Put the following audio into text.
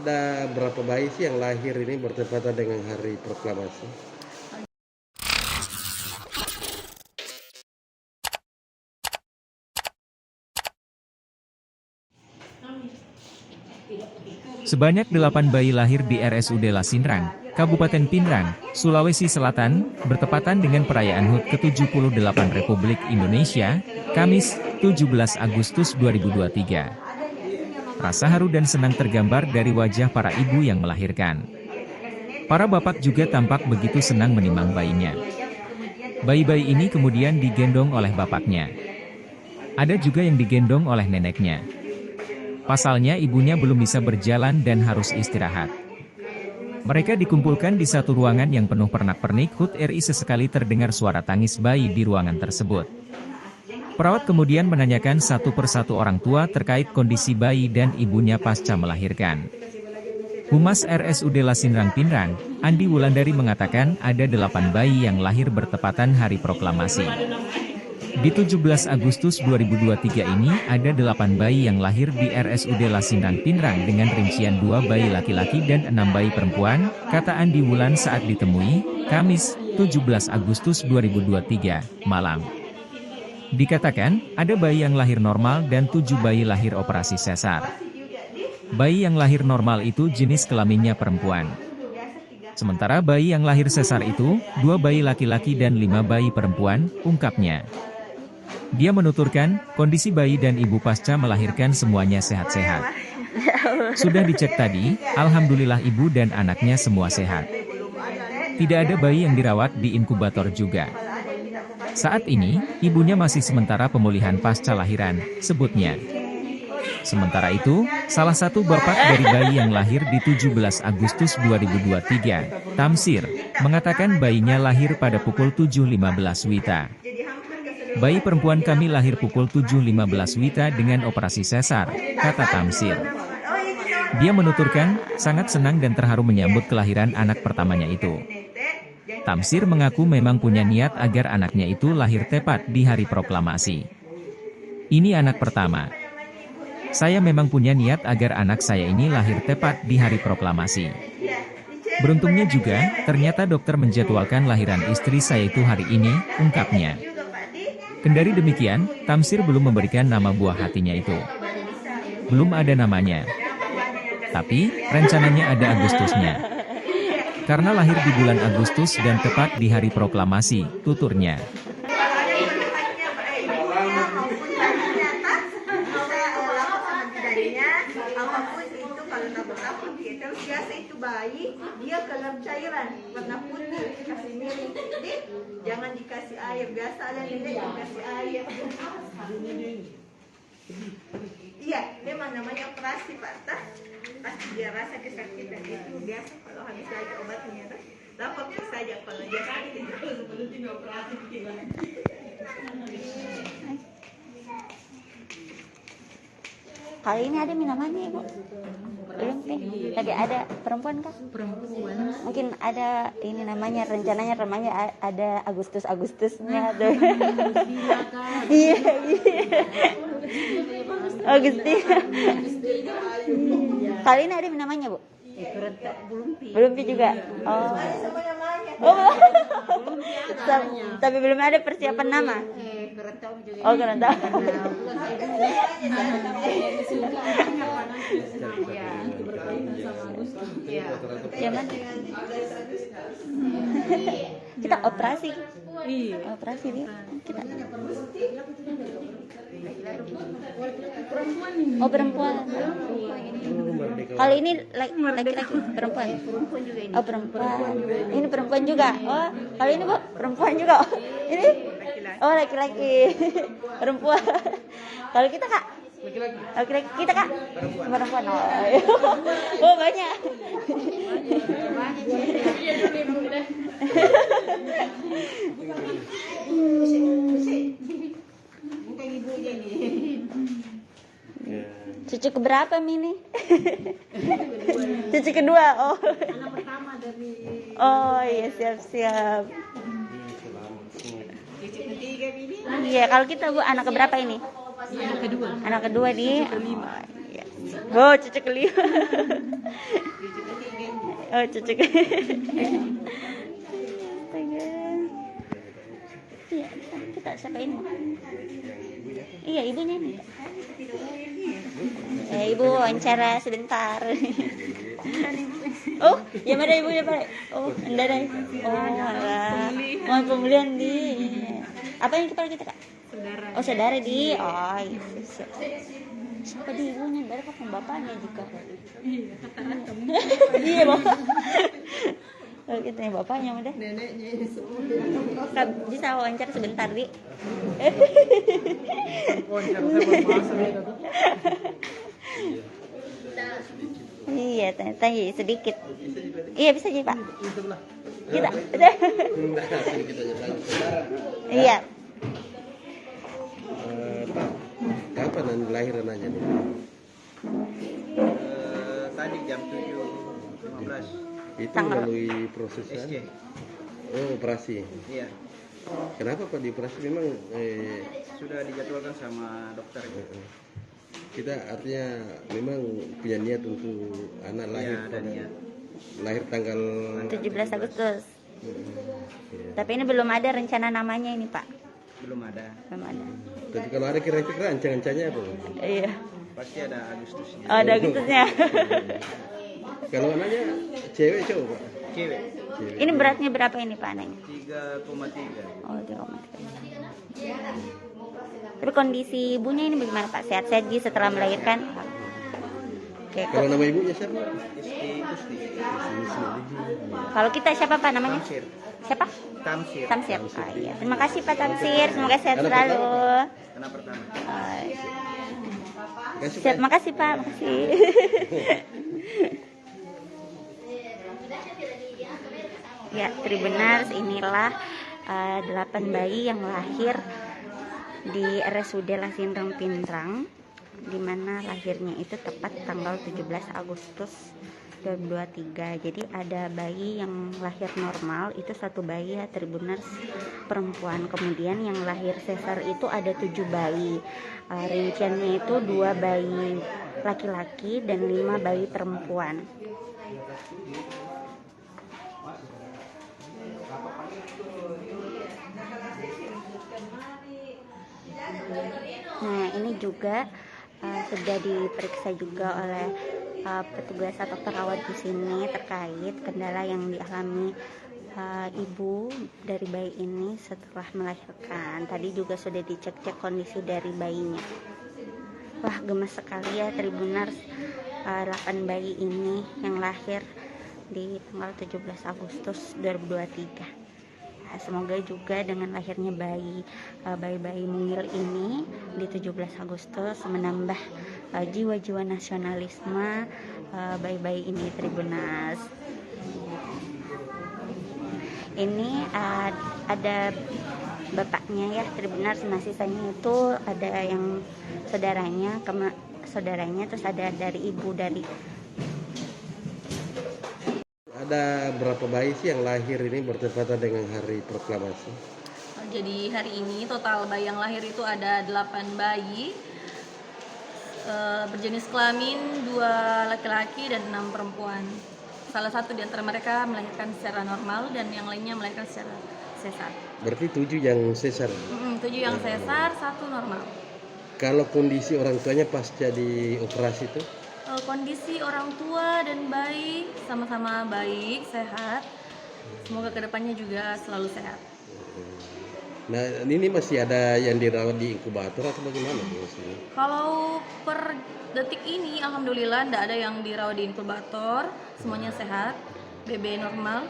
Ada berapa bayi sih yang lahir ini bertepatan dengan hari proklamasi? Sebanyak 8 bayi lahir di RSUD Lasinrang, Kabupaten Pinrang, Sulawesi Selatan, bertepatan dengan perayaan HUT ke-78 Republik Indonesia, Kamis, 17 Agustus 2023. Rasa haru dan senang tergambar dari wajah para ibu yang melahirkan. Para bapak juga tampak begitu senang menimang bayinya. Bayi-bayi ini kemudian digendong oleh bapaknya. Ada juga yang digendong oleh neneknya. Pasalnya ibunya belum bisa berjalan dan harus istirahat. Mereka dikumpulkan di satu ruangan yang penuh pernak-pernik HUT RI. Sesekali terdengar suara tangis bayi di ruangan tersebut. Perawat kemudian menanyakan satu persatu orang tua terkait kondisi bayi dan ibunya pasca melahirkan. Humas RSUD Lasinrang Pinrang, Andi Wulandari mengatakan ada 8 bayi yang lahir bertepatan hari proklamasi. Di 17 Agustus 2023 ini ada 8 bayi yang lahir di RSUD Lasinrang Pinrang dengan rincian 2 bayi laki-laki dan 6 bayi perempuan, kata Andi Wulan saat ditemui, Kamis, 17 Agustus 2023, malam. Dikatakan, ada bayi yang lahir normal dan 7 bayi lahir operasi sesar. Bayi yang lahir normal itu jenis kelaminnya perempuan. Sementara bayi yang lahir sesar itu, 2 bayi laki-laki dan 5 bayi perempuan, ungkapnya. Dia menuturkan, kondisi bayi dan ibu pasca melahirkan semuanya sehat-sehat. Sudah dicek tadi, alhamdulillah ibu dan anaknya semua sehat. Tidak ada bayi yang dirawat di inkubator juga. Saat ini, ibunya masih sementara pemulihan pasca lahiran, sebutnya. Sementara itu, salah satu bapak dari bayi yang lahir di 17 Agustus 2023, Tamsir, mengatakan bayinya lahir pada pukul 7.15 WITA. Bayi perempuan kami lahir pukul 7.15 WITA dengan operasi sesar, kata Tamsir. Dia menuturkan, sangat senang dan terharu menyambut kelahiran anak pertamanya itu. Tamsir mengaku memang punya niat agar anaknya itu lahir tepat di hari proklamasi. Ini anak pertama. Saya memang punya niat agar anak saya ini lahir tepat di hari proklamasi. Beruntungnya juga, ternyata dokter menjadwalkan lahiran istri saya itu hari ini, ungkapnya. Kendari demikian, Tamsir belum memberikan nama buah hatinya itu. Belum ada namanya. Tapi, rencananya ada Agustusnya. Karena lahir di bulan Agustus dan tepat di hari proklamasi, tuturnya. Apapun itu kalau nabrak terus biasa itu bayi dia keluar cairan warna putih kasih miring, jadi jangan dikasih air, biasa ada nenek dikasih air. Iya, memang namanya operasi Pak. Pasti dia rasa kesakitan itu biasa kalau habis lagi obatnya kan. Lapor saja kalau dia sakit. Kali ini ada namanya Ibu? Belum sih. Lagi ada perempuan kah? Perempuan. Mungkin ada ini namanya, rencananya namanya ada Agustusnya tuh. Iya, iya. Agustus. Kali ini ada namanya Bu? Belum juga. Oh. Oh. Tapi belum ada persiapan nama. Oh, kurang tahu. Kita operasi. Operasi dia. Kita. Oh, perempuan. Kalau ini laki-laki, perempuan. Oh, perempuan. Ini perempuan juga. Oh, kalau ini Bu, perempuan juga. Oh, ini? Oh, laki-laki. Perempuan. Kalau kita Kak? Laki-laki. Kita Kak? Perempuan. Oh, banyak. Cucu keberapa Mini? Cucu kedua. Oh. Anak pertama dari. Oh iya, siap-siap. Cucu ketiga ini. Iya, kalau kita Bu anak keberapa ini? Anak kedua. Anak kedua di. Kelima. Oh, iya. Oh, cucu kelima. Oh, cucu kelima. Astaga. Iya, kita siapa ini? Iya, ibunya nih. Ibu wawancara sebentar. Oh, ya mana ibunya Pak? Oh, enggak ada. Oh, alah. Mau pemulihan di. Apa yang kepala kita Kak? Saudara. Oh, saudara di. Oh, iya. Siapa di ibunya? Dari kakak bapaknya juga. Iya, kata-kata. Iya, Bapak. Kalau kita yang bapaknya udah. Neneknya ini semua. Kak, bisa wawancara sebentar, Di? Iya, tanya sedikit. Iya, bisa jadi, Pak. Kita. Sedikit aja tanya saudara. Iya. Pak, kapan lahir anaknya nih? Tadi jam 7.15 Itu Tanggal. melalui proses kan? SC. Oh, operasi. Iya, Kenapa Pak dioperasi? Memang sudah dijadwalkan sama dokter. kita artinya memang punya niat untuk anak lahir Iya, ada niat. lahir tanggal 17 Agustus. Iya. Tapi ini belum ada rencana namanya ini, Pak. Belum ada. Belum ada. Tapi kalau ada kira-kira ancang-ancangnya apa? Pak? Iya. Pasti ada Agustusnya. Oh, ada Agustusnya. Kalau anaknya cewek cowok Pak? Cewek. Cewek. Ini beratnya berapa ini, Pak, anaknya? 3,3. Oh, 3,3. Tapi kondisi ibunya ini bagaimana, Pak? Sehat-sehat Ji setelah melahirkan? Oke, Kalau nama ibunya siapa? Isti Gusti. kalau kita siapa, Pak, namanya? Tamsir. Siapa? Tamsir. Tamsir. Oh, iya. Terima kasih, Pak Tamsir. Semoga sehat selalu. Anak pertama. Kasih, Siap, Pak. makasih, Pak. Makasih. Ya, Tribuners, inilah 8 bayi yang lahir di RSUD Lasinrang Pindrang, di mana lahirnya itu tepat tanggal 17 Agustus 2023. Jadi ada bayi yang lahir normal, itu 1 bayi ya Tribuners, perempuan. Kemudian yang lahir sesar itu ada 7 bayi. Rinciannya itu 2 bayi laki-laki dan 5 bayi perempuan. Nah, ini juga sudah diperiksa juga oleh petugas atau perawat di sini terkait kendala yang dialami ibu dari bayi ini setelah melahirkan. Tadi juga sudah dicek-cek kondisi dari bayinya. Wah, gemes sekali ya Tribuners, 8 bayi ini yang lahir di tanggal 17 Agustus 2023. Semoga juga dengan lahirnya bayi-bayi mungil ini di 17 Agustus menambah jiwa-jiwa nasionalisme bayi-bayi ini Tribuners. Ini ada bapaknya ya Tribuners. Nah, sisanya itu ada yang saudaranya, terus ada dari ibu dari. Ada berapa bayi sih yang lahir ini bertepatan dengan hari proklamasi? Jadi hari ini total bayi yang lahir itu ada 8 bayi berjenis kelamin, 2 laki-laki dan 6 perempuan. Salah satu di antara mereka melahirkan secara normal dan yang lainnya melahirkan secara sesar. Berarti 7 yang sesar. 7 yang sesar, 1 normal. Kalau kondisi orang tuanya pasca di operasi itu? Kondisi orang tua dan bayi sama-sama baik, sehat. Semoga kedepannya juga selalu sehat. Nah, ini masih ada yang dirawat di inkubator atau bagaimana? Kalau per detik ini, alhamdulillah tidak ada yang dirawat di inkubator, semuanya sehat, BB normal.